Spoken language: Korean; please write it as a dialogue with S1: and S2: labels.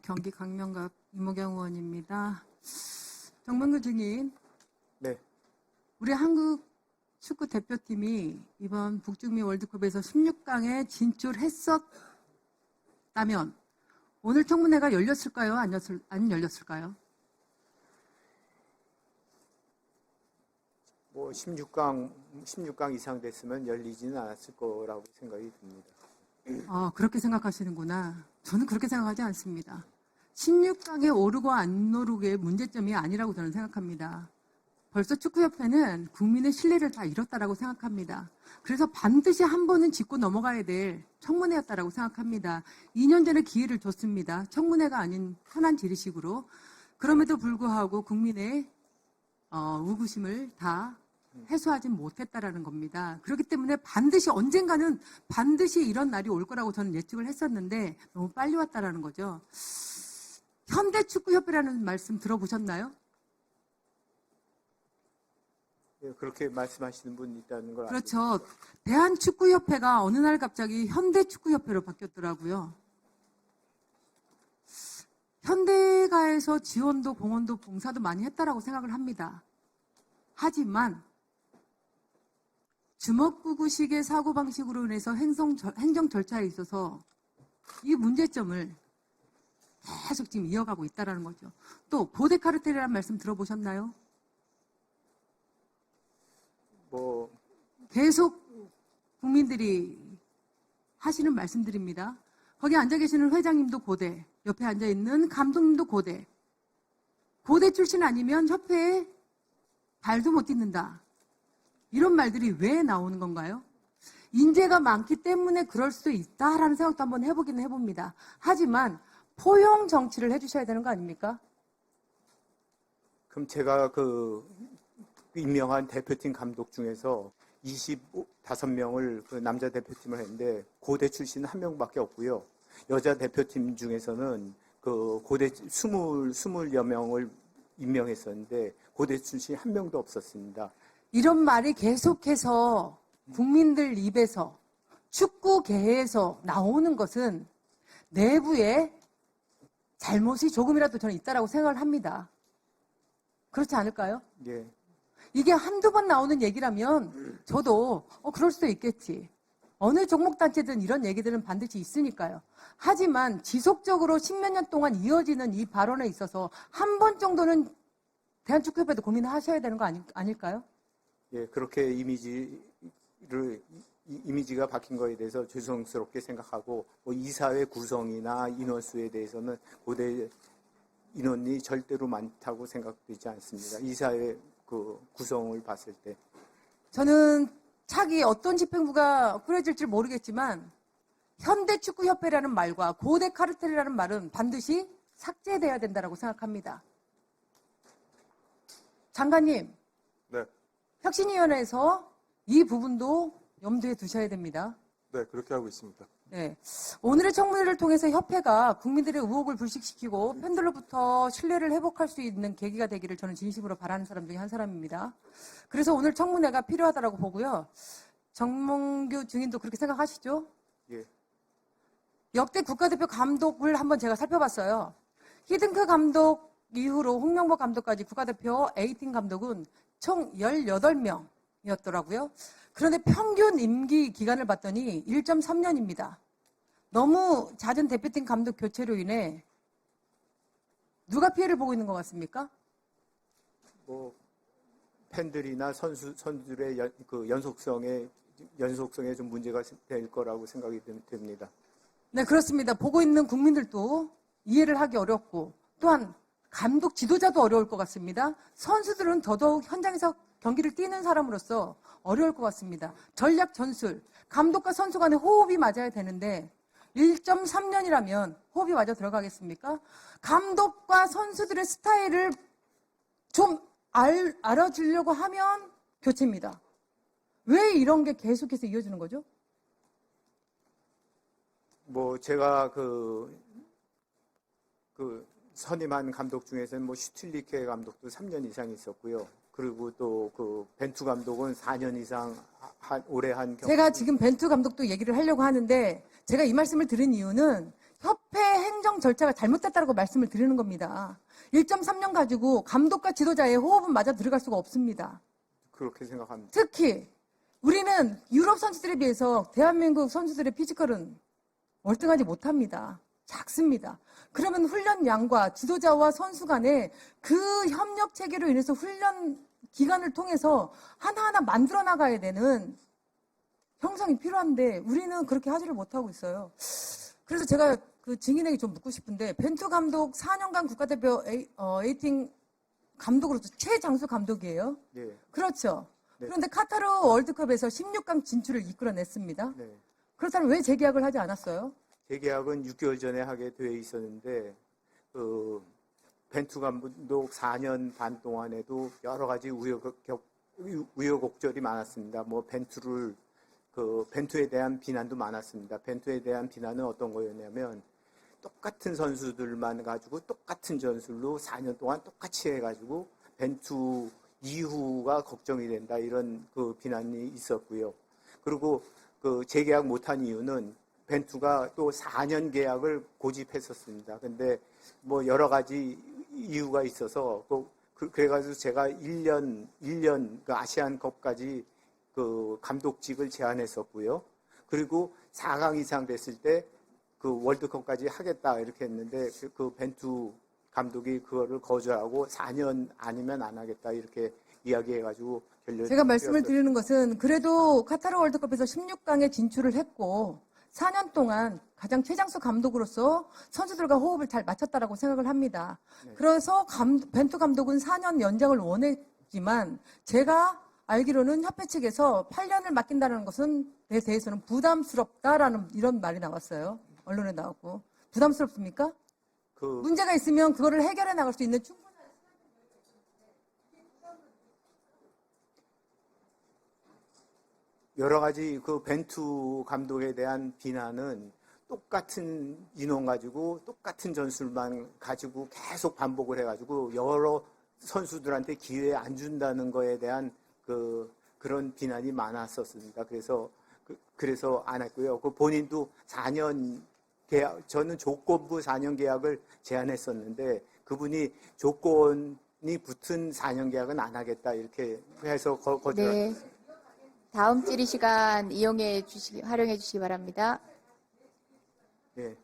S1: 경기 강명갑 이모경 의원입니다. 정몽규 증인,
S2: 네.
S1: 우리 한국 축구 대표팀이 이번 북중미 월드컵에서 16강에 진출했었다면 오늘 청문회가 열렸을까요? 안 열렸을까요?
S2: 뭐 16강 이상 됐으면 열리지는 않았을 거라고 생각이 듭니다.
S1: 그렇게 생각하시는구나. 저는 그렇게 생각하지 않습니다. 16강에 오르고 안 오르고의 문제점이 아니라고 저는 생각합니다. 벌써 축구협회는 국민의 신뢰를 다 잃었다라고 생각합니다. 그래서 반드시 한 번은 짚고 넘어가야 될 청문회였다라고 생각합니다. 2년 전에 기회를 줬습니다. 청문회가 아닌 현안 질의식으로. 그럼에도 불구하고 국민의 의구심을 다 해소하지 못했다라는 겁니다. 그렇기 때문에 언젠가는 반드시 이런 날이 올 거라고 저는 예측을 했었는데 너무 빨리 왔다라는 거죠. 현대축구협회라는 말씀 들어보셨나요?
S2: 예, 그렇게 말씀하시는 분이 있다는 걸
S1: 그렇죠. 대한축구협회가 어느 날 갑자기 현대축구협회로 바뀌었더라고요. 현대가에서 지원도 공헌도 봉사도 많이 했다라고 생각을 합니다. 하지만 주먹구구식의 사고방식으로 인해서 행정 절차에 있어서 이 문제점을 계속 지금 이어가고 있다는 거죠. 또 고대 카르텔이라는 말씀 들어보셨나요? 계속 국민들이 하시는 말씀드립니다. 거기 앉아 계시는 회장님도 고대, 옆에 앉아 있는 감독님도 고대. 고대 출신 아니면 협회에 발도 못 딛는다. 이런 말들이 왜 나오는 건가요? 인재가 많기 때문에 그럴 수도 있다라는 생각도 한번 해보기는 해봅니다. 하지만 포용 정치를 해주셔야 되는 거 아닙니까?
S2: 그럼 제가 그 임명한 대표팀 감독 중에서 25명을 그 남자 대표팀을 했는데 고대 출신 한 명밖에 없고요. 여자 대표팀 중에서는 그 고대 20여 명을 임명했었는데 고대 출신 한 명도 없었습니다.
S1: 이런 말이 계속해서 국민들 입에서 축구계에서 나오는 것은 내부에 잘못이 조금이라도 저는 있다라고 생각을 합니다. 그렇지 않을까요?
S2: 예.
S1: 이게 한두 번 나오는 얘기라면 저도 그럴 수도 있겠지. 어느 종목단체든 이런 얘기들은 반드시 있으니까요. 하지만 지속적으로 10몇 년 동안 이어지는 이 발언에 있어서 한 번 정도는 대한축구협회도 고민을 하셔야 되는 거 아닐까요?
S2: 예, 그렇게 이미지가 바뀐 거에 대해서 죄송스럽게 생각하고 이사회 구성이나 인원수에 대해서는 고대 인원이 절대로 많다고 생각되지 않습니다. 이사회 그 구성을 봤을 때.
S1: 저는 차기 어떤 집행부가 꾸려질지 모르겠지만 현대축구협회라는 말과 고대 카르텔이라는 말은 반드시 삭제돼야 된다고 생각합니다. 장관님.
S3: 네.
S1: 혁신위원회에서 이 부분도 염두에 두셔야 됩니다.
S3: 네, 그렇게 하고 있습니다.
S1: 네. 오늘의 청문회를 통해서 협회가 국민들의 의혹을 불식시키고 팬들로부터 신뢰를 회복할 수 있는 계기가 되기를 저는 진심으로 바라는 사람 중에 한 사람입니다. 그래서 오늘 청문회가 필요하다고 보고요. 정몽규 증인도 그렇게 생각하시죠?
S2: 예.
S1: 역대 국가대표 감독을 한번 제가 살펴봤어요. 히든크 감독 이후로 홍명보 감독까지 국가대표 A팀 감독은 총 18명이었더라고요. 그런데 평균 임기 기간을 봤더니 1.3년입니다. 너무 잦은 대표팀 감독 교체로 인해 누가 피해를 보고 있는 것 같습니까?
S2: 팬들이나 선수들의 연속성에 좀 문제가 될 거라고 생각이 됩니다.
S1: 네, 그렇습니다. 보고 있는 국민들도 이해를 하기 어렵고 또한 감독 지도자도 어려울 것 같습니다. 선수들은 더더욱 현장에서 경기를 뛰는 사람으로서 어려울 것 같습니다. 전략 전술, 감독과 선수 간의 호흡이 맞아야 되는데 1.3년이라면 호흡이 맞아 들어가겠습니까? 감독과 선수들의 스타일을 좀 알아주려고 하면 교체입니다. 왜 이런 게 계속해서 이어지는 거죠?
S2: 제가 선임한 감독 중에서는 슈틸리케 감독도 3년 이상 있었고요. 그리고 또 벤투 감독은 4년 이상 오래 한
S1: 제가 지금 벤투 감독도 얘기를 하려고 하는데 제가 이 말씀을 드린 이유는 협회 행정 임명 절차가 잘못됐다고 말씀을 드리는 겁니다. 1.3년 가지고 감독과 지도자의 호흡은 맞아 들어갈 수가 없습니다.
S2: 그렇게 생각합니다.
S1: 특히 우리는 유럽 선수들에 비해서 대한민국 선수들의 피지컬은 월등하지 못합니다. 작습니다. 그러면 훈련량과 지도자와 선수 간의 그 협력 체계로 인해서 훈련 기간을 통해서 하나하나 만들어 나가야 되는 형성이 필요한데 우리는 그렇게 하지를 못하고 있어요. 그래서 제가 그 증인에게 좀 묻고 싶은데 벤투 감독 4년간 국가대표 A팀 감독으로서 최장수 감독이에요.
S2: 네.
S1: 그렇죠.
S2: 네.
S1: 그런데 카타르 월드컵에서 16강 진출을 이끌어냈습니다.
S2: 네.
S1: 그렇다면 왜 재계약을 하지 않았어요?
S2: 재계약은 6개월 전에 하게 돼 있었는데 벤투 감독 4년 반 동안에도 여러 가지 우여곡절이 많았습니다. 뭐 벤투에 대한 비난도 많았습니다. 벤투에 대한 비난은 어떤 거였냐면 똑같은 선수들만 가지고 똑같은 전술로 4년 동안 똑같이 해가지고 벤투 이후가 걱정이 된다 이런 그 비난이 있었고요. 그리고 그 재계약 못한 이유는 벤투가 또 4년 계약을 고집했었습니다. 근데 뭐 여러 가지 이유가 있어서 그래가지고 제가 1년 그 아시안컵까지 그 감독직을 제안했었고요. 그리고 4강 이상 됐을 때 그 월드컵까지 하겠다 이렇게 했는데 그 벤투 감독이 그거를 거절하고 4년 아니면 안 하겠다 이렇게 이야기해가지고 결렬.
S1: 제가 말씀을 드리는 것은 그래도 카타르 월드컵에서 16강에 진출을 했고 4년 동안 가장 최장수 감독으로서 선수들과 호흡을 잘 맞췄다라고 생각을 합니다.
S2: 네.
S1: 그래서 벤투 감독은 4년 연장을 원했지만 제가 알기로는 협회 측에서 8년을 맡긴다는 것은 에 대해서는 부담스럽다라는 이런 말이 나왔어요. 언론에 나왔고. 부담스럽습니까? 문제가 있으면 그거를 해결해 나갈 수 있는 충분한
S2: 여러 가지 그 벤투 감독에 대한 비난은 똑같은 인원 가지고 똑같은 전술만 가지고 계속 반복을 해가지고 여러 선수들한테 기회 안 준다는 거에 대한 그런 비난이 많았었습니다. 그래서 안 했고요. 그 본인도 4년 계약, 저는 조건부 4년 계약을 제안했었는데 그분이 조건이 붙은 4년 계약은 안 하겠다 이렇게 해서 거절했습니다.
S3: 네. 다음 질의 시간 활용해 주시기 바랍니다.
S2: 네.